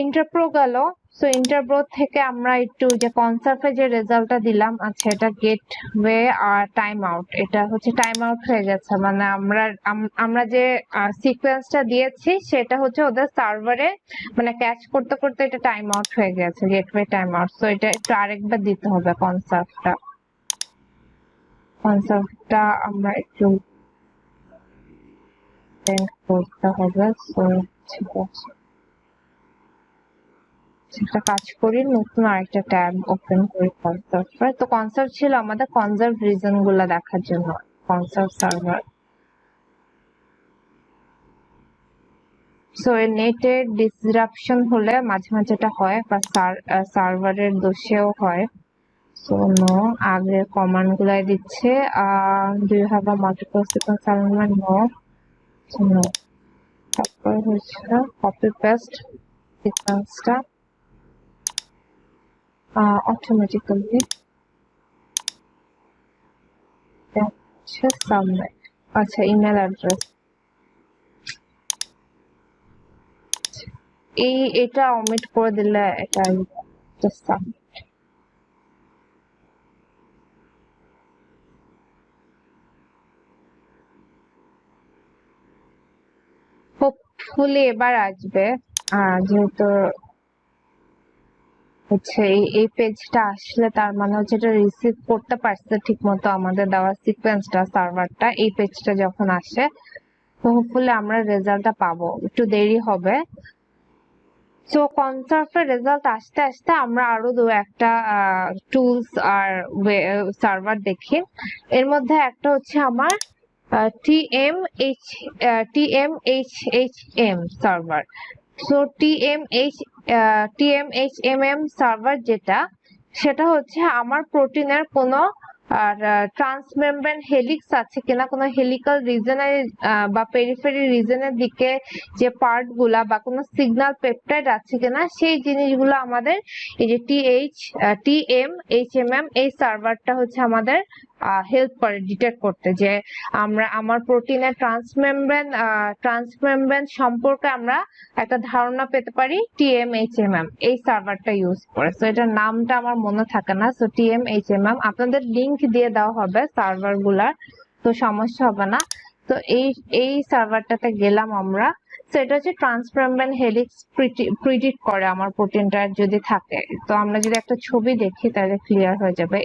ইন্টারপ্রো গেল। সো ইন্টারপ্রো থেকে আমরা একটু যে কনসার্ভে যে রেজাল্টটা দিলাম, আচ্ছা এটা গেটওয়ে আর টাইম আউট, এটা হচ্ছে টাইম আউট হয়ে গেছে, মানে আমরা যে সিকোয়েন্সটা দিয়েছি সেটা হচ্ছে ওদের সার্ভারে মানে ক্যাচ করতে করতে এটা টাইম আউট হয়ে গেছে, গেটওয়ে টাইম আউট। সো এটা একটু আরেকবার দিতে হবে কনসার্ভটা আমরা একটু করতে হবে। সো ঠিক আছে, একটা কাজ করি, নতুন আরেকটা ট্যাব ওপেন করি কনসার্ভার। তো কনসার্ভ ছিল আমাদের কনজার্ভ রিজন গুলা দেখার জন্য, কনসার্ভ সার্ভার। সো এর নেটের ডিসরাপশন হলে মাঝে মাঝে এটা হয়, বা সার্ভারের দোষেও হয়। সো নো, আগে কমান্ড গুলাই দিচ্ছে do you have a multiple sequence element, no no. তারপর হচ্ছে কপি পেস্ট সিকোয়েন্সটা অটোমেটিক্যালি সাবমিট। আচ্ছা, ইমেল অ্যাড্রেস, এটা অমিট করে দিলে এটা সাবমিট। হোপফুলি এবার আসবে, যেহেতু হচ্ছে এই পেজটা আসলে তার মানে হচ্ছে এটা রিসিভ করতে পারছে ঠিক মতো আমাদের দেওয়া সিকোয়েন্সটা সার্ভারটা। এই পেজটা যখন আসে তো হোপফুলি আমরা রেজাল্টটা পাবো, একটু দেরি হবে। সো কনসার্ভের রেজাল্ট আসতে আসতে আমরা আরো দু একটা টুলস আর সার্ভার দেখি। এর মধ্যে একটা হচ্ছে আমার TMHHM server. So TMHMM server যেটা, সেটা হচ্ছে আমার প্রোটিনের কোনো আর ট্রান্সমেমব্রেন হেলিক্স আছে কিনা, কোনো হেলিক্যাল রিজনের বা পেরিফেরি রিজনের দিকে যে পার্ট গুলা বা কোনো সিগন্যাল পেপটাইড আছে কিনা, সেই জিনিসগুলো আমাদের এই যে TMHMM এই সার্ভারটা হচ্ছে আমাদের হেল্প করে ডিটেক্ট করতে, যে আমার প্রোটিনের ট্রান্সমেমব্রেন সম্পর্কে আমরা একটা ধারণা পেতে পারি TMHMM এই সার্ভারটা ইউজ করে। সো এটার নামটা আমার মনে থাকে না। সো TMHMM আপনাদের লিংক দিয়ে দেওয়া হবে সার্ভার গুলার, তো সমস্যা হবে না। তো এই সার্ভারটাতে গেলাম আমরা। তো এটা হচ্ছে ট্রান্সমেমব্রেন হেলিক্স প্রিডিক্ট করে আমার প্রোটিনটা যদি থাকে। তো আমরা যদি একটা ছবি দেখি তাহলে ক্লিয়ার হয়ে যাবে।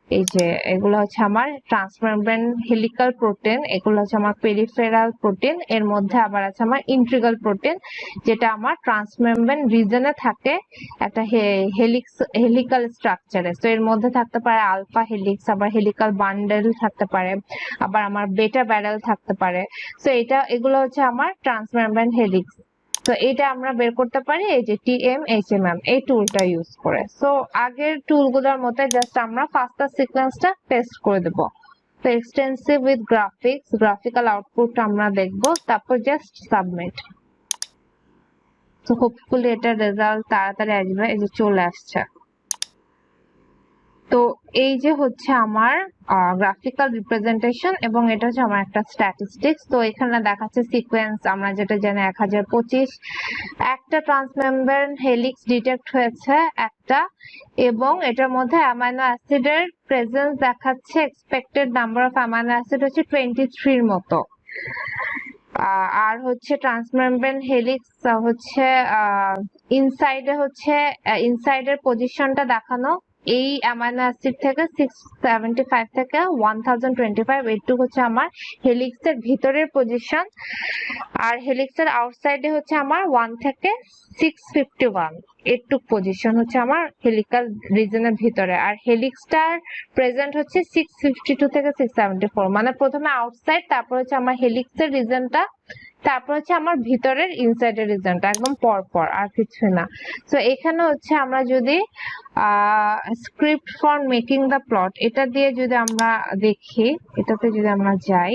এই যে এগুলো হচ্ছে আমার ট্রান্সমেমব্রেন হেলিক্যাল প্রোটিন, এগুলো হচ্ছে আমার পেরিফেরাল প্রোটিন, এর মধ্যে আবার আছে আমার ইন্ট্রিগাল প্রোটিন, যেটা আমার ট্রান্সমেমব্রেন রিজনে থাকে একটা হেলিক্যাল স্ট্রাকচারে। তো এর মধ্যে থাকতে পারে আলফা হেলিক্স, আবার হেলিক্যাল বান্ডেল থাকতে পারে, আবার আমার বেটা ব্যারেল থাকতে পারে। তো এগুলো হচ্ছে আমার ট্রান্সমেমব্রেন হেলিক্স। তো এটা আমরা বের করতে পারি এই যে TMHMM এই টুলটা ইউজ করে। সো আগের টুলগুলোর মতো জাস্ট আমরা ফাস্টার সিকোয়েন্সটা পেস্ট করে দেব। তো এক্সটেন্সিভ উইথ গ্রাফিক্যাল আউটপুট আমরা দেখব, তারপর জাস্ট সাবমিট। তো হোপফুলি এটা রেজাল্ট তাড়াতাড়ি আসবে। এই যে চলে আসছে। তো এই যে হচ্ছে আমার গ্রাফিক্যাল রিপ্রেজেন্টেশন, এবং এটা হচ্ছে আমার একটা স্ট্যাটিস্টিক্স। তো এখানে দেখাচ্ছে সিকোয়েন্স আমরা যেটা জানি 1025, একটা ট্রান্সমেমব্রেন হেলিক্স ডিটেক্ট হয়েছে একটা, এবং এটার মধ্যে অ্যামাইনো অ্যাসিডের প্রেজেন্স দেখাচ্ছে, expected number of amino acid হচ্ছে 23 মতো। আর হচ্ছে ট্রান্সমেমব্রেন হেলিক্স হচ্ছে ইনসাইডের পজিশনটা দেখানো, এই অ্যামাইনো অ্যাসিড থেকে 675 থেকে 1025 এইটুকু হচ্ছে আমার হেলিক্সের ভিতরের পজিশন। আর হেলিক্সের আউটসাইডে হচ্ছে আমার 1 থেকে 651 এইটুক পজিশন হচ্ছে আমার হেলিক্যাল রিজনের ভিতরে। আর হেলিক্সটার প্রেজেন্ট হচ্ছে 652 থেকে 674, মানে প্রথমে আউটসাইড, তারপর হচ্ছে আমার হেলিক্সের রিজনটা, তারপর হচ্ছে আমার ভিতরের ইনসাইডের রিজনটা, একদম পর আর কিছু না। তো এখানে হচ্ছে আমরা যদি script for making the plot এটা দিয়ে যদি আমরা দেখি, এটাতে যদি আমরা যাই,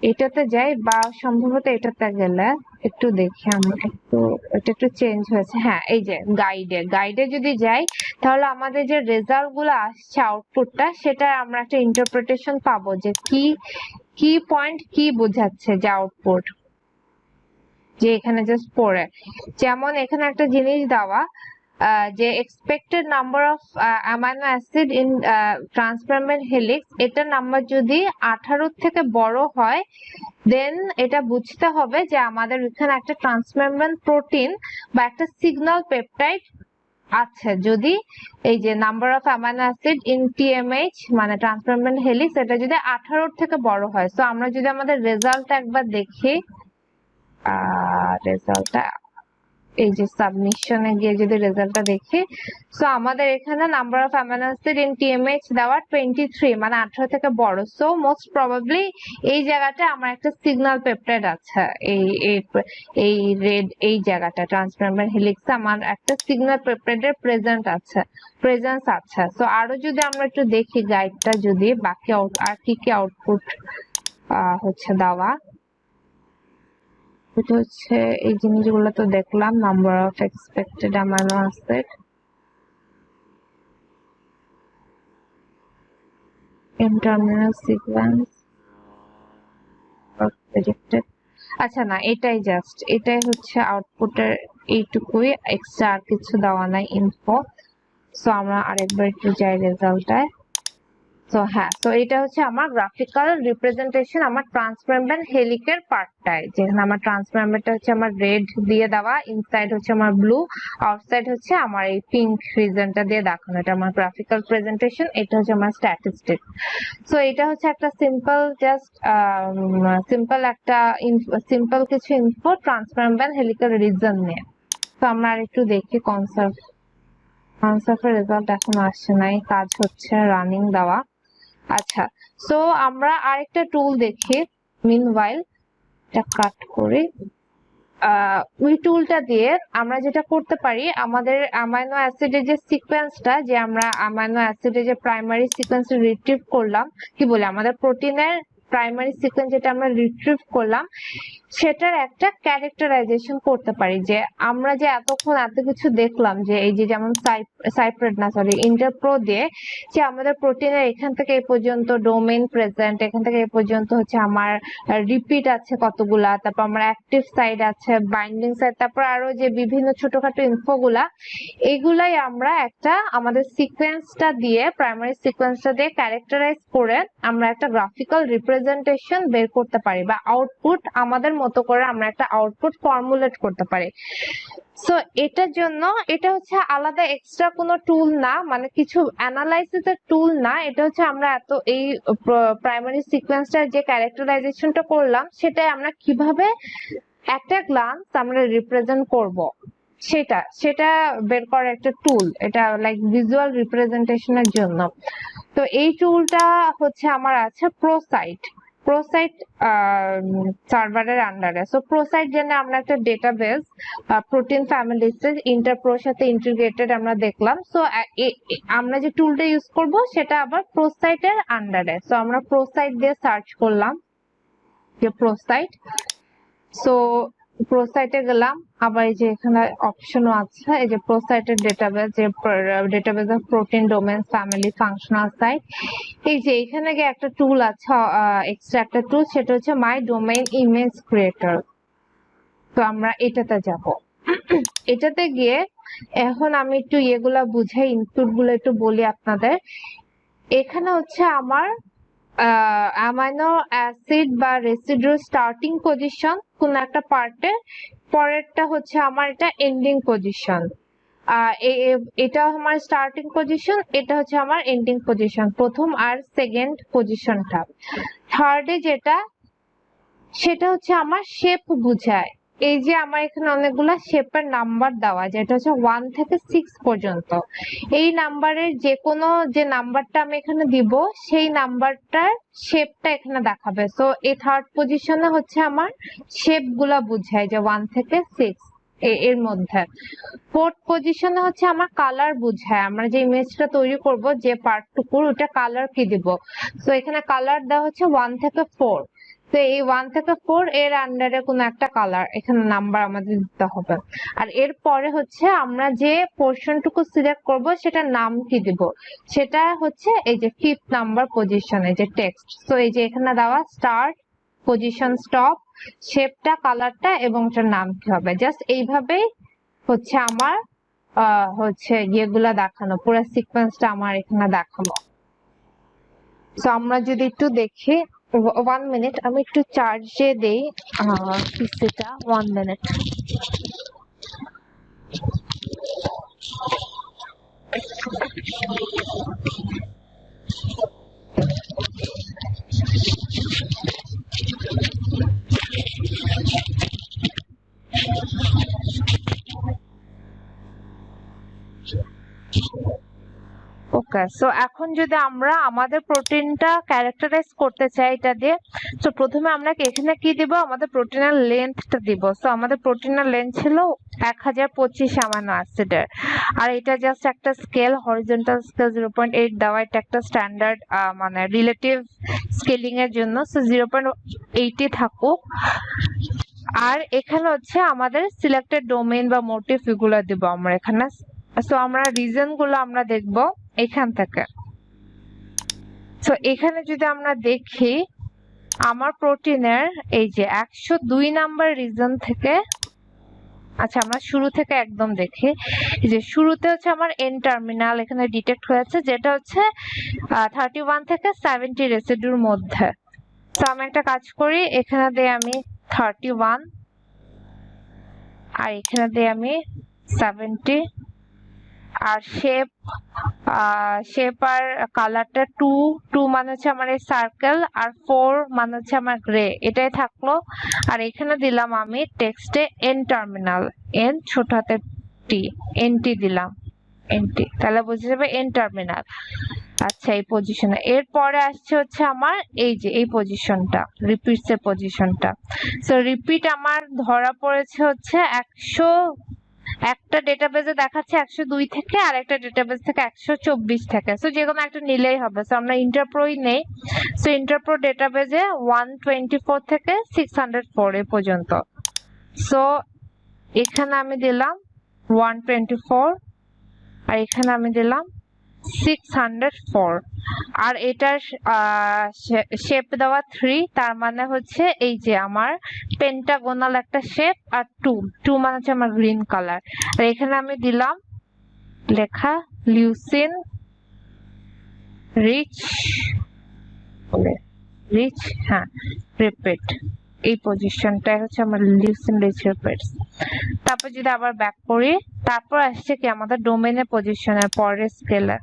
এটাতে যাই বা সম্ভবত এটাতে গেলে একটু দেখি আমরা এটা একটু চেঞ্জ হয়েছে। হ্যাঁ, এই যে গাইডে যদি যাই তাহলে আমাদের যে রেজাল্ট গুলো আসছে আউটপুটটা, সেটা আমরা একটা ইন্টারপ্রিটেশন পাবো যে কি পয়েন্ট কি বোঝাচ্ছে যে আউটপুট। যে এখানে জাস্ট পড়ে, যেমন এখানে একটা জিনিস দেওয়া যে expected number of amino acid in transmembrane helix, এটার নাম্বার যদি 18 থেকে বড় হয় দেন এটা বুঝতে হবে যে আমাদের এখানে একটা ট্রান্সমেমব্রেন প্রোটিন বা একটা সিগন্যাল পেপটাইড আছে। যদি এই যে number of amino acid in TMH মানে ট্রান্সমেমব্রেন হেলিক্স এটা যদি 18 থেকে বড় হয়, সো আমরা যদি আমাদের রেজাল্ট একবার দেখি, রেজাল্টটা এই যে সাবমিশনে গিয়ে যদি রেজাল্টটা দেখি, সো আমাদের এখানে number of amino acid in TMH দেওয়া 23 মানে 18 থেকে বড়। সো মোস্ট প্রবাবলি এই জায়গাটা আমার একটা সিগন্যাল পেপটাইড আছে, এই এই রেড এই জায়গাটা ট্রান্সমেমব্রেন হেলিক্সে আমার একটা সিগন্যাল পেপটাইডের প্রেজেন্স আছে। সো আরো যদি আমরা একটু দেখি গাইডটা, যদি বাকি আর কি কি আউটপুট হচ্ছে দেওয়া, এটা হচ্ছে এই জিনিসগুলো তো দেখলাম, number of expected amino acid, N terminal sequence predicted. আচ্ছা না, এটাই হচ্ছে আউটপুটের এইটুকুই, এক্সট্রা আর কিছু দেওয়া নাই ইনফো। সো আমরা আরেকবার একটু যাই রেজাল্টটায়। সো হ্যাঁ, তো এটা হচ্ছে আমার গ্রাফিক্যাল রিপ্রেজেন্টেশন আমার ট্রান্সমেমব্রেন হেলিকের পার্টটায়, যেখানে আমার ট্রান্সমেমব্রেনটা হচ্ছে আমার রেড দিয়ে দেওয়া, ইনসাইড হচ্ছে আমার ব্লু, আউটসাইড হচ্ছে আমার এই পিঙ্ক রিজনটা দিয়ে দেখানো। এটা আমার গ্রাফিক্যাল প্রেজেন্টেশন, এটা হচ্ছে আমার স্ট্যাটিস্টিক। সো এটা হচ্ছে একটা সিম্পল কিছু ইনফো ট্রান্সমেমব্রেন হেলিকাল রিজন নিয়ে। তো আমরা আরেকটু দেখি কনসার্ভের রেজাল্ট এখনো আসছে নাই, কাজ হচ্ছে রানিং দেওয়া। আচ্ছা, সো আমরা আরেকটা টুল দেখি মিনওয়াইল, এটা কাট করি। ওই টুলটা দিয়ে আমরা যেটা করতে পারি, আমাদের অ্যামাইনো অ্যাসিডের যে সিকোয়েন্সটা, যে আমরা অ্যামাইনো অ্যাসিডের যে প্রাইমারি সিকোয়েন্স রিট্রিভ করলাম, কি বলে আমাদের প্রোটিনের প্রাইমারি সিকোয়েন্স যেটা আমরা রিট্রিভ করলাম, সেটার একটা ক্যারেক্টারাইজেশন করতে পারি। যে আমরা যে এতক্ষণ এত কিছু দেখলাম, যে এই যে যেমন ইন্টারপ্রো দিয়ে যে আমাদের প্রোটিনের এখান থেকে এই পর্যন্ত ডোমেইন প্রেজেন্ট, এখান থেকে এই পর্যন্ত হচ্ছে আমার রিপিট আছে কতগুলা, তারপর আমার অ্যাক্টিভ সাইড আছে, বাইন্ডিং সাইড, তারপর আরো যে বিভিন্ন ছোটখাটো ইনফোগুলা, এগুলাই আমরা একটা আমাদের সিকোয়েন্সটা দিয়ে, প্রাইমারি সিকোয়েন্সটা দিয়ে ক্যারেক্টারাইজ করে আমরা একটা গ্রাফিক্যাল রিপ্রেজেন্টেশন বের করতে পারি, বা আউটপুট আমাদের মতো করে আমরা একটা আউটপুট ফর্মুলেট করতে পারি। সো এটার জন্য এটা হচ্ছে আলাদা এক্সট্রা কোনো টুল না, মানে কিছু অ্যানালাইসিসের টুল না, এটা হচ্ছে আমরা এই প্রাইমারি সিকোয়েন্সটার যে ক্যারেক্টারাইজেশনটা করলাম, সেটাই আমরা কিভাবে একটা গ্লান্স আমরা রিপ্রেজেন্ট করব সেটা বের করার একটা টুল, এটা লাইক ভিজুয়াল রিপ্রেজেন্টেশনের জন্য। তো এই টুলটা হচ্ছে আমার আছে প্রোসাইট সার্ভারের আন্ডারে। সো প্রোসাইট জেনে আমরা একটা ডেটাবেস প্রোটিন ফ্যামিলিজ ইন্টারপ্রোর সাথে ইন্টিগ্রেটেড আমরা দেখলাম। সো আমরা যে টুলটা ইউজ করব সেটা আবার প্রোসাইটের আন্ডারে। সো আমরা প্রোসাইট দিয়ে সার্চ করলাম, যে প্রোসাইট। সো প্রোসাইটে গেলাম, আবার এই যে এখানে অপশনও আছে, এই যে প্রোসাইটের ডেটাবেস, যে database of protein domain family functional site. এই যে এখানে গিয়ে একটা টুল আছে, এক্সট্রা একটা টুল, সেটা হচ্ছে মাই ডোমেইন ইমেজ ক্রিয়েটর। তো আমরা এটাতে যাব। এটাতে গিয়ে এখন আমি একটু ইয়েগুলা বুঝাই, ইনপুট গুলো একটু বলি আপনাদের। এখানে হচ্ছে আমার অ্যামাইনো অ্যাসিড বা রেসিডিউ স্টার্টিং পজিশন কোন একটা পার্টে, পরেরটা হচ্ছে আমার এটা এন্ডিং পজিশন। এটা আমার স্টার্টিং পজিশন, এটা হচ্ছে আমার এন্ডিং পজিশন, প্রথম আর সেকেন্ড পজিশনটা। থার্ডে যেটা, সেটা হচ্ছে আমার শেপ বুঝায়। এই যে আমার এখানে অনেকগুলা শেপের নাম্বার দেওয়া, যেটা হচ্ছে 1 থেকে 6 পর্যন্ত। এই নাম্বারের যে কোনো যে নাম্বারটা আমি এখানে দিব, সেই নাম্বারটার শেপটা এখানে দেখাবে। সো এই থার্ড পজিশনে হচ্ছে আমার শেপ গুলা বুঝায়, যে 1 থেকে 6 এর মধ্যে। ফোর্থ পজিশনে হচ্ছে আমার কালার বুঝায়, আমরা যে ইমেজটা তৈরি করব যে পার্টটুকুর, ওটা কালার কি দিব। সো এখানে কালার দেওয়া হচ্ছে 1 থেকে 4। তো এই 1 থেকে 4 এর আন্ডারে কোন একটা কালার এখানে নাম্বার আমাদের দিতে হবে। আর এর পরে হচ্ছে আমরা যে পোর্শনটুকু সিলেক্ট করব সেটার নাম কি দিব, সেটা হচ্ছে এই যে 5th নাম্বার পজিশনে যে টেক্সট। তো এই যে এখানে দেওয়া স্টার্ট, পজিশন স্টপ, শেপটা, কালারটা এবং এটার নাম কি হবে। জাস্ট এইভাবেই হচ্ছে আমার হচ্ছে ইয়েগুলা দেখানো, পুরো সিকোয়েন্সটা আমার এখানে দেখানো। সো আমরা যদি একটু দেখি, 1 মিনিট আমি একটু চার্জে দেই পিসিটা, 1 মিনিট। ওকে, সো এখন যদি আমরা আমাদের প্রোটিনটা ক্যারেক্টারাইজ করতে চাই এটা দিয়ে, তো প্রথমে আমরা এখানে কি দিব, আমাদের প্রোটিনের লেন্থটা দিব। সো আমাদের প্রোটিনের লেন্থ ছিল 1025 অ্যামাইনো অ্যাসিডের, আর এটা জাস্ট একটা স্কেল, হরিজন্টাল স্কেল 0.8 দেওয়া, এটা একটা স্ট্যান্ডার্ড মানে রিলেটিভ স্কেলিং এর জন্য। সো 0.8 থাকুক। আর এখানে হচ্ছে আমাদের সিলেক্টেড ডোমেইন বা মোটিভ এগুলো দিব আমরা এখানে। সো আমরা রিজন গুলো আমরা দেখব এখান থেকে। সো এখানে যদি আমরা দেখি আমার প্রোটিনের এই যে 102 নাম্বার রিজন থেকে, আচ্ছা আমরা শুরু থেকে একদম দেখি। এই যে শুরুতে হচ্ছে আমার এন টার্মিনাল এখানে ডিটেক্ট হয়েছে, যেটা হচ্ছে 31 থেকে 70 রেসিডিউর মধ্যে। সো আমি একটা কাজ করি, এখানে দিয়ে আমি 31 আর এখানে দিয়ে আমি 70, আর শেপ আর কালারটা 2 মানে হচ্ছে আমার এই সার্কেল, আর 4 মানে হচ্ছে আমার গ্রে, এটাই থাকলো। আর এখানে দিলাম আমি টেক্সটে এন টার্মিনাল, এন ছোট হাতে টি, এনটি দিলাম, এনটি, তাহলে বুঝে যাবে এন টার্মিনাল। আচ্ছা এই পজিশনে, এরপরে আসছে হচ্ছে আমার এই যে এই পজিশনটা, রিপিটস এর পজিশনটা। সো রিপিট আমার ধরা পড়েছে হচ্ছে 100, একটা ডেটাবেজে দেখাচ্ছে 102 থেকে, আর একটা ডেটাবেজ থেকে 124 থেকে। সো যে কোনো একটা নিলেই হবে। সো আমরা ইন্টারপ্রোই নেই। সো ইন্টারপ্রো ডেটাবেজে 124 থেকে 604 এ পর্যন্ত। সো এখানে আমি দিলাম 124, আর এখানে আমি দিলাম 604, আর এটার শেপ দেওয়া 3, তার মানে হচ্ছে এই যে আমার পেন্টাগোনাল একটা শেপ, আর 2 মানে হচ্ছে আমার গ্রিন কালার। আর এখানে আমি দিলাম লেখা লিউসিন রিচ, হ্যাঁ রিপিট, এই পজিশনটাই হচ্ছে আমার লিউসিন রিচ রিপিটস। তারপর যদি আবার ব্যাক করি, তারপর আসছে কি আমাদের ডোমেইনের পজিশনের পরের স্কেলে।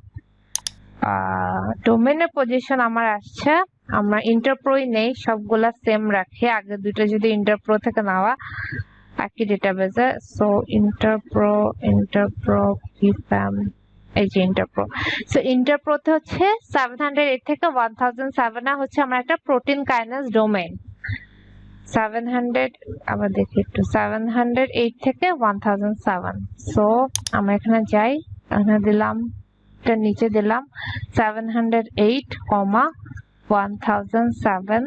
ডোমেইনের পজিশন আমার আসছে, আমরা ইন্টারপ্রোই নেই, সবগুলা সেম রাখি, আগে দুটো যদি ইন্টারপ্রো থেকে নেওয়া একই ডেটাবেজে। সো ইন্টারপ্রো কিপ্যাম, এই যে ইন্টারপ্রো। সো ইন্টারপ্রোতে হচ্ছে 708 থেকে 1007 হচ্ছে আমার একটা প্রোটিন কাইনেজ ডোমেইন। 700, আবার দেখি একটু, 708 থেকে 1007। সো আমরা এখানে যাই, এখানে দিলাম, এটা নিচে দিলাম 708, 1007।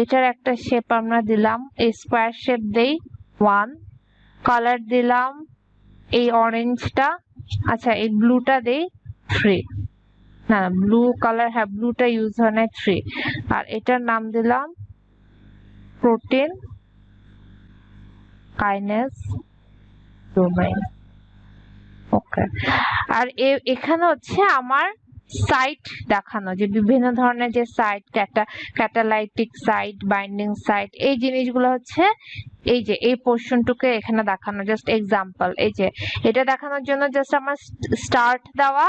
এটার একটা শেপ আমরা দিলাম, এই স্কোয়ার শেপ দেই 1, কালার দিলাম এই অরেঞ্জটা, আচ্ছা এই ব্লুটা দেই 3, না ব্লু কালার, হ্যাঁ ব্লুটা ইউজ হয় না 3, আর এটার নাম দিলাম প্রোটিন কাইনেজ ডোমেইন। ওকে, আর এখানে হচ্ছে আমার সাইট দেখানো, যে বিভিন্ন ধরনের যে site, catalytic site, binding site, এই জিনিসগুলো হচ্ছে এই যে এই পোর্শনটুকে এখানে দেখানো, জাস্ট এক্সাম্পল। এই যে এটা দেখানোর জন্য জাস্ট আমার স্টার্ট দেওয়া,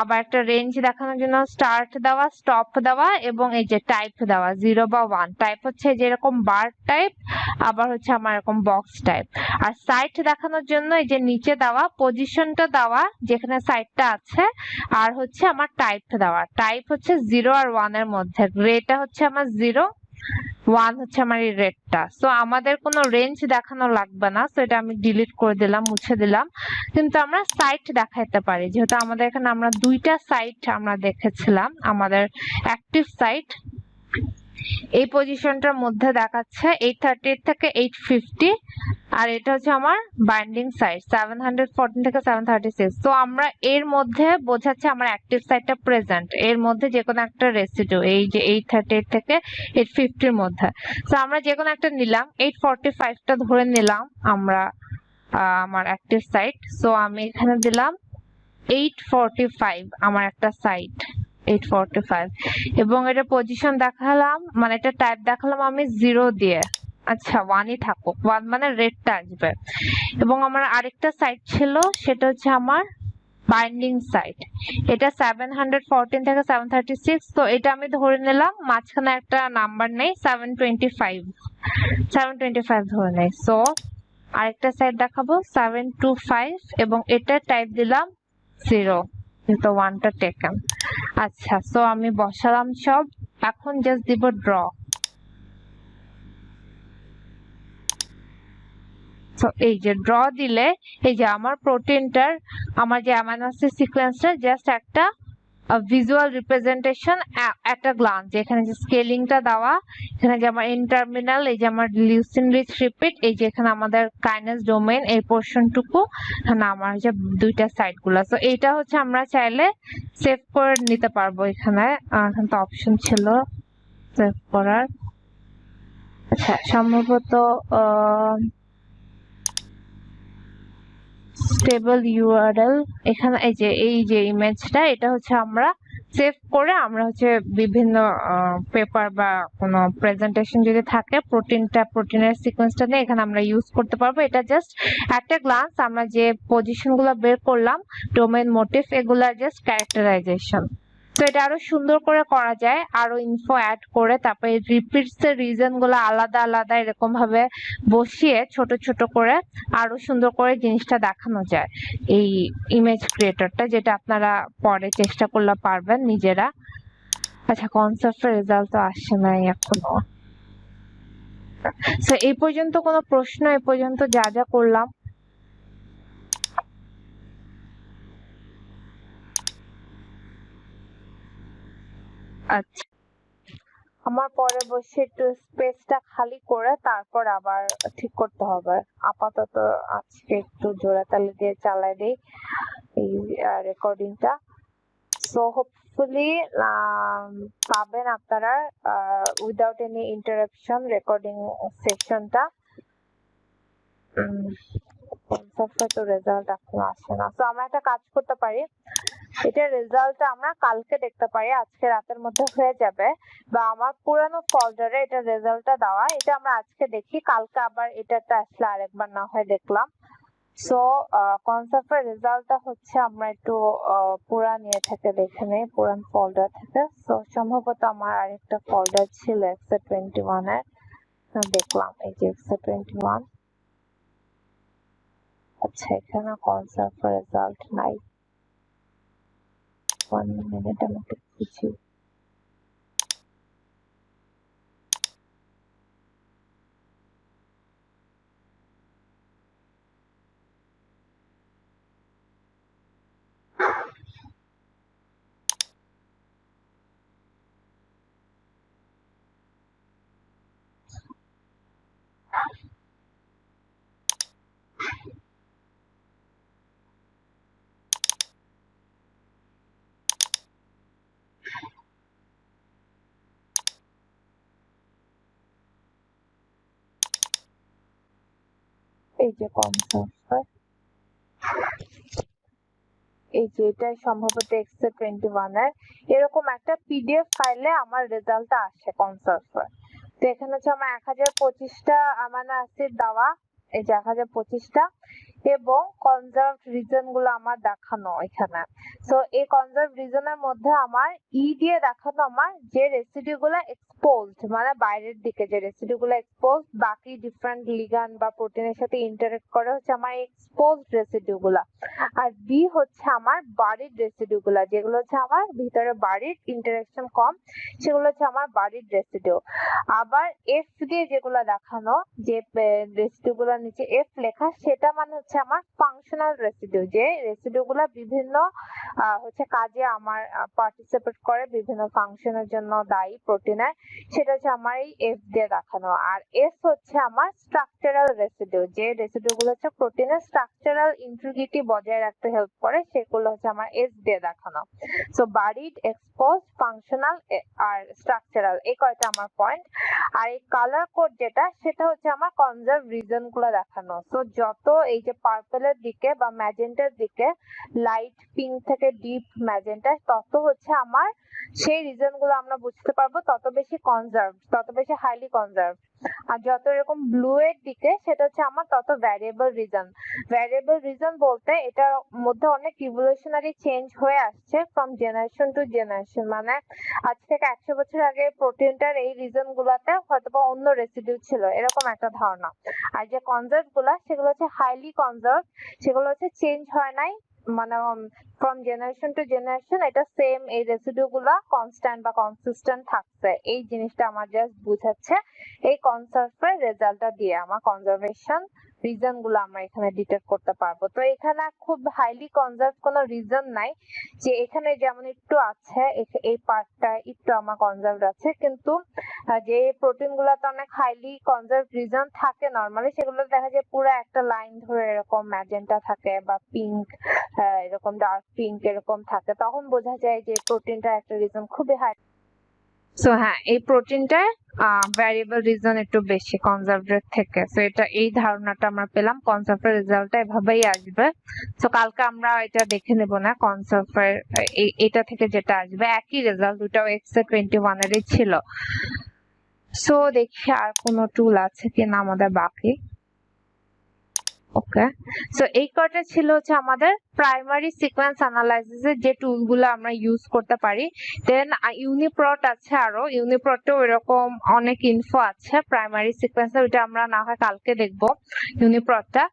আবার একটা রেঞ্জ দেখানোর জন্য স্টার্ট দেওয়া, স্টপ দেওয়া, এবং এই যে টাইপ দেওয়া 0 বা 1। টাইপ হচ্ছে যেরকম বার টাইপ, আবার হচ্ছে আমার এরকম বক্স টাইপ। আর সাইট দেখানোর জন্য এই যে নিচে দেওয়া পজিশনটা দেওয়া যেখানে সাইটটা আছে, আর হচ্ছে আমার টাইপ দেওয়া, টাইপ হচ্ছে 0 আর 1 এর মধ্যে, গ্রেটা হচ্ছে আমার 0, 1 হচ্ছে আমার এই রেডটা। সো আমাদের কোনো রেঞ্জ দেখানো লাগবে না, সো এটা আমি ডিলিট করে দিলাম, মুছে দিলাম। কিন্তু আমরা সাইট দেখাইতে পারি, যেহেতু আমাদের এখানে আমরা দুইটা সাইট আমরা দেখেছিলাম, আমাদের অ্যাক্টিভ সাইট, এই পজিশনটার মধ্যে দেখাচ্ছে 838 থেকে 850, আর এটা হচ্ছে আমার বাইন্ডিং সাইড 714 থেকে 736। তো আমরা এর মধ্যে বোঝাচ্ছে আমার অ্যাক্টিভ সাইডটা প্রেজেন্ট, এর মধ্যে যে কোনো একটা রেসিডিউ, এই যে 838 থেকে 850 এর মধ্যে। তো আমরা যে কোনো একটা নিলাম, 845টা ধরে নিলাম আমরা আমার অ্যাক্টিভ সাইড। সো আমি এখানে দিলাম 845 আমার একটা সাইড 845, এবং এটা পজিশন দেখালাম, মানে এটা টাইপ দেখালাম আমি 0 দিয়ে। আচ্ছা 1ই থাকুক, 1 মানে রেডটা আসবে। এবং আমার আরেকটা সাইড ছিল, সেটা হচ্ছে আমার বাইন্ডিং সাইড, এটা 714 থেকে 736। তো এটা আমি ধরে নিলাম, মাঝখানে একটা নাম্বার নেই, 725 ধরে নেই। সো আরেকটা সাইড দেখাবো 725, এবং এটা টাইপ দিলাম 0, তো 1টা টেকেন। আচ্ছা, সো আমি বসালাম সব, এখন জাস্ট দিব ড্র। তো এই যে ড্র দিলে এই যে আমার প্রোটিনটার, আমার যে অ্যামাইনো অ্যাসিড সিকোয়েন্সটা জাস্ট একটা ভিজুয়াল রিপ্রেজেন্টেশন এট আ গ্লান্স। এখানে যে স্কেলিংটা দেওয়া, এখানে যে আমার এন টার্মিনাল, এই যে আমার লিউসিন রিচ রিপিট, এই যে এখানে আমাদের কাইনেস ডোমেইন এই পোরশনটুকু, এখানে আমার যে দুইটা সাইড গুলা। তো এইটা হচ্ছে আমরা চাইলে সেভ করে নিতে পারবো। এখানে এখানে তো অপশন ছিল সেভ করার। আচ্ছা, সম্ভবত স্টেবল ইউআরএল, এখানে এই যে ইমেজটা, এটা হচ্ছে আমরা সেভ করে আমরা হচ্ছে বিভিন্ন পেপার বা কোনো প্রেজেন্টেশন যদি থাকে, প্রোটিনের সিকোয়েন্সটা নিয়ে এখানে আমরা ইউজ করতে পারবো। এটা জাস্ট একটা গ্লান্স আমরা যে পজিশন গুলো বের করলাম, ডোমেইন, মোটিভ, এগুলা জাস্ট ক্যারেক্টারাইজেশন। তো এটা আরো সুন্দর করে করা যায়, আরো ইনফো অ্যাড করে, তারপরে রিপিটস এর রিজন গুলো আলাদা আলাদা এরকম ভাবে বসিয়ে ছোট ছোট করে আরো সুন্দর করে জিনিসটা দেখানো যায় এই ইমেজ ক্রিয়েটরটা, যেটা আপনারা পরে চেষ্টা করলে পারবেন নিজেরা। আচ্ছা, কনসেপ্টের রেজাল্ট তো আসছে না এখনো। তো এই পর্যন্ত কোনো প্রশ্ন? এই পর্যন্ত যা যা করলাম। আচ্ছা, আমার পরে বসে একটু স্পেসটা খালি করে তারপর আবার ঠিক করতে হবে। আপাতত আজকে একটু জোড়া তালি দিয়ে চালাই দিই এই রেকর্ডিংটা। সো হোপফুলি পাবেন আপনারা উইদাউট এনি ইন্টারাপশন রেকর্ডিং সেশনটা। তো রেজাল্ট এখনো আসে না। তো আমরা একটা কাজ করতে পারি, এটা রেজাল্টটা আমরা কালকে দেখতে পারি, আজকে রাতের মধ্যে হয়ে যাবে, বা আমার পুরানো ফোল্ডারে এটা রেজাল্টটা দেওয়া, এটা আমরা আজকে দেখি, কালকে আবার এটাটা আসলে আরেকবার না হয় দেখলাম। সো কনসেপ্টের রেজাল্টটা হচ্ছে আমরা একটু পুরান ইয়ে থেকে দেখে নেই, পুরান ফোল্ডার থেকে। সো সম্ভবত আমার আরেকটা ফোল্ডার ছিল X21 এর, দেখলাম এই যে X21। আচ্ছা, এখানে কনসেপ্টের রেজাল্ট নাই। 1 মিনিট আমি একটু খুঁজি। এই যে কনসেপ্ট, এই যে এটা সম্ভবত X21 এর এরকম একটা পিডিএফ ফাইলে আমার রেজাল্টটা আসে কনসেপ্ট। তো এখানে হচ্ছে আমার 1025টা অ্যামাইনো অ্যাসিড দেওয়া, এই যে 1025টা, এবং কনজার্ভড রিজন গুলো আমার দেখানো এখানে। সো এই কনজার্ভড রিজনের মধ্যে আমার ই দিয়ে দেখানো আমার যে রেসিডিউ গুলো এক্সপোজড, মানে বাইরের দিকে যে রেসিডিউ গুলো এক্সপোজড, বাকি ডিফারেন্ট লিগান্ড বা প্রোটিনের সাথে ইন্টারঅ্যাক্ট করে হচ্ছে আমার এক্সপোজড রেসিডিউ গুলা। আর বি হচ্ছে আমার বাড়ির রেসিডিউ গুলা, যেগুলো হচ্ছে আমার ভিতরে বাড়ির ইন্টারঅ্যাকশন কম, সেগুলো হচ্ছে আমার বাড়ির রেসিডিউ। আবার এফ দিয়ে যেগুলো দেখানো, যে রেসিডিউ গুলোর নিচে এফ লেখা, সেটা মানে হচ্ছে হচ্ছে আমার ফাংশনাল রেসিডিউ, যে রেসিডিউ গুলা বিভিন্ন হচ্ছে কাজে আমার পার্টিসিপেট করে, বিভিন্ন ফাংশনের জন্য দায়ী প্রোটিনের, সেটা হচ্ছে আমার এই এফ দিয়ে দেখানো। আর এস হচ্ছে আমার স্ট্রাকচারাল রেসিডিউ, যে রেসিডিউ গুলো হচ্ছে প্রোটিনের স্ট্রাকচারাল ইন্টিগ্রিটি বজায় রাখতে হেল্প করে, সেগুলো হচ্ছে আমার এস দিয়ে দেখানো। সো বারিড, এক্সপোজ, ফাংশনাল আর স্ট্রাকচারাল, এই কয়টা আমার পয়েন্ট। আর এই কালার কোড যেটা, সেটা হচ্ছে আমার কনজার্ভ রিজন গুলো দেখানো। সো যত এই যে পার্পলের দিকে বা ম্যাজেন্টার দিকে, লাইট পিঙ্ক থেকে ডিপ ম্যাজেন্টা, তত হচ্ছে আমার সেই রিজন গুলো আমরা বুঝতে পারবো তত বেশি কনজার্ভ, তত বেশি হাইলি কনজার্ভ। আর যত এরকম ব্লু এর দিকে, সেটা হচ্ছে আমার তত ভ্যারিয়েবল রিজন। ভ্যারিয়েবল রিজন বলতে এটার মধ্যে অনেক ইভলিউশনারি চেঞ্জ হয়ে আসছে ফ্রম জেনারেশন টু জেনারেশন, মানে আজ থেকে 100 বছর আগে প্রোটিনটার এই রিজন গুলাতে হয়তোবা অন্য রেসিডিউ ছিল, এরকম একটা ধারণা। আর যে কনজার্ভ গুলা, সেগুলো হচ্ছে হাইলি কনজার্ভ, সেগুলো হচ্ছে চেঞ্জ হয় নাই, মানে ফ্রম জেনারেশন টু জেনারেশন এটা সেম, এই রেসিডিউ গুলা কনস্ট্যান্ট বা কনসিস্টেন্ট থাকছে। এই জিনিসটা আমার জাস্ট বুঝাচ্ছে এই কনসার্ভের রেজাল্টটা দিয়ে। আমার কনজারভেশন রিজন গুলো আমরা এখানে ডিটেক্ট করতে পারবো। তো এখানে খুব হাইলি কনজার্ভ কোনো রিজন নাই, যে এখানে যেমন একটু আছে, এই পার্টটা একটু আমার কনজার্ভড আছে, কিন্তু যে প্রোটিন গুলাতে অনেক হাইলি কনজার্ভ রিজন থাকে নরমালি, সেগুলো দেখা যায় পুরো একটা লাইন ধরে এরকম ম্যাজেন্টা থাকে বা পিঙ্ক, এরকম ডার্ক পিঙ্ক এরকম থাকে, তখন বোঝা যায় যে প্রোটিনটা একটা রিজন খুবই হাই। সো হ্যাঁ, এই প্রোটিনটা ভ্যারিয়েবল রিজন একটু বেশি কনজার্ভের থেকে। সো এটা, এই ধারণাটা আমরা পেলাম, কনসার্ভের রেজাল্টটা এভাবেই আসবে। সো কালকে আমরা এটা দেখে নেব না, কনসার্ভের এটা থেকে যেটা আসবে একই রেজাল্ট, দুটাও এক্স এর 21 এরই ছিল। সো দেখি আর কোনো টুল আছে কিনা আমাদের বাকি। ওকে, সো এই কয়টা ছিল হচ্ছে আমাদের প্রাইমারি সিকোয়েন্স অ্যানালাইসিসের যে টুলগুলো আমরা ইউজ করতে পারি। দেন ইউনিপ্রট আছে, আরো ইউনিপ্রটেও এরকম অনেক ইনফো আছে প্রাইমারি সিকোয়েন্সে, ওইটা আমরা না হয় কালকে দেখবো ইউনিপ্রটটা।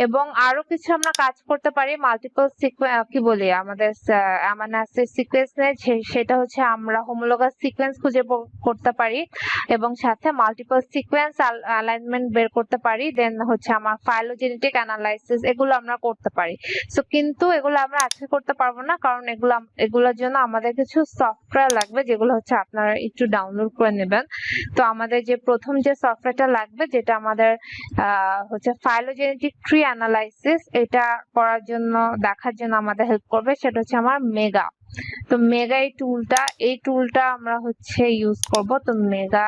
এবং আরো কিছু আমরা কাজ করতে পারি মাল্টিপল কি বলি আমাদের অ্যামাইনো অ্যাসিড সিকোয়েন্স নিয়ে, সেটা হচ্ছে আমরা হোমোলোগাস সিকোয়েন্স খুঁজে করতে পারি, এবং সাথে মাল্টিপল সিকোয়েন্স অ্যালাইনমেন্ট বের করতে পারি। দেন হচ্ছে আমার ফাইলোজেনেটিক অ্যানালাইসিস, এগুলো আমরা করতে পারি। সো কিন্তু এগুলো আমরা আজকে করতে পারবো না, কারণ এগুলোর জন্য আমাদের কিছু সফটওয়্যার লাগবে, যেগুলো হচ্ছে আপনারা একটু ডাউনলোড করে নেবেন। তো আমাদের যে প্রথম যে সফটওয়্যারটা লাগবে, যেটা আমাদের হচ্ছে ফাইলোজেনেটিক ট্রি অ্যানালাইসিস, এটা করার জন্য, দেখার জন্য আমাদের হেল্প করবে, সেটা হচ্ছে আমার মেগা। তো মেগা এই টুলটা আমরা হচ্ছে ইউজ করব। তো মেগা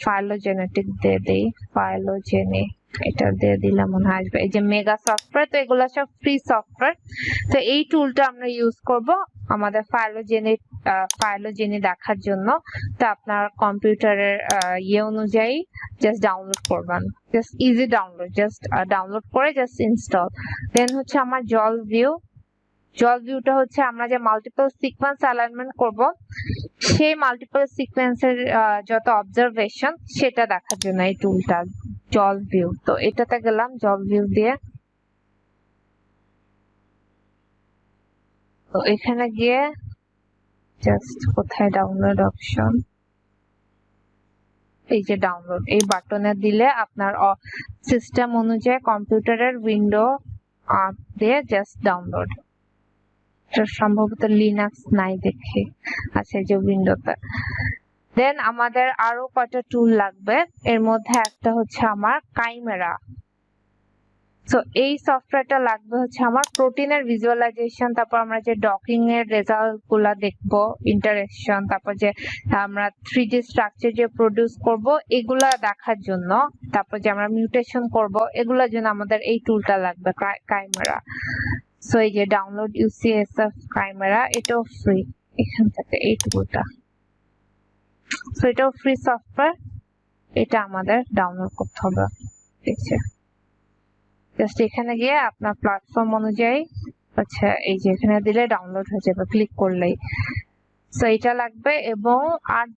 ফাইলোজেনেটিক দিয়ে দেই, ফাইলোজেনিক এটা দিয়ে দিলে মনে হয় আসবে, এই যে মেগা সফটওয়্যার। তো এগুলো সব ফ্রি সফটওয়্যার। তো এই টুলটা আমরা ইউজ করব আমাদের ফাইলোজেনি দেখার জন্য। তো আপনার কম্পিউটারের অনুযায়ী জাস্ট ডাউনলোড করবেন, just easy download, just download করে জাস্ট ইনস্টল। দেন হচ্ছে আমার জল ভিউটা হচ্ছে আমরা যে মাল্টিপল সিকোয়েন্স অ্যালাইনমেন্ট করব, সেই মাল্টিপল সিকোয়েন্সের যত অবজারভেশন, সেটা দেখার জন্য এই টুলটা জল ভিউ। তো এটাতে গেলাম জল ভিউ দিয়ে। তো এখানে গিয়ে জাস্ট কোথায় ডাউনলোড অপশন, এই যে ডাউনলোড, এই বাটনে দিলে আপনার সিস্টেম অনুযায়ী কম্পিউটারের উইন্ডো দিয়ে জাস্ট ডাউনলোড। সম্ভবত লিনাক্স নাই দেখে, আচ্ছা এই যে উইন্ডোতে। দেন আমাদের আরো কয়টা টুল লাগবে, এর মধ্যে একটা হচ্ছে আমার কাইমেরা। সো এই সফটওয়্যারটা লাগবে হচ্ছে আমার প্রোটিনের ভিজুয়ালাইজেশন, তারপর আমরা যে ডকিং এর রেজাল্ট গুলা দেখবো, ইন্টারেকশন, তারপর যে আমরা 3D স্ট্রাকচার যে প্রডিউস করব, এগুলা দেখার জন্য, তারপর যে আমরা মিউটেশন করব, এগুলোর জন্য আমাদের এই টুলটা লাগবে, কাইমেরা। সো এই যে ডাউনলোড UCSF কাইমেরা, এটাও ফ্রি, এখান থেকে এই টুলটা। সো এটাও ফ্রি সফটওয়্যার, এটা আমাদের ডাউনলোড করতে হবে। দেখছে জাস্ট এখানে গিয়ে আপনার প্ল্যাটফর্ম অনুযায়ী, আচ্ছা এই যে এখানে দিলে ডাউনলোড হয়ে যাবে ক্লিক করলেই। সো এটা লাগবে। এবং আর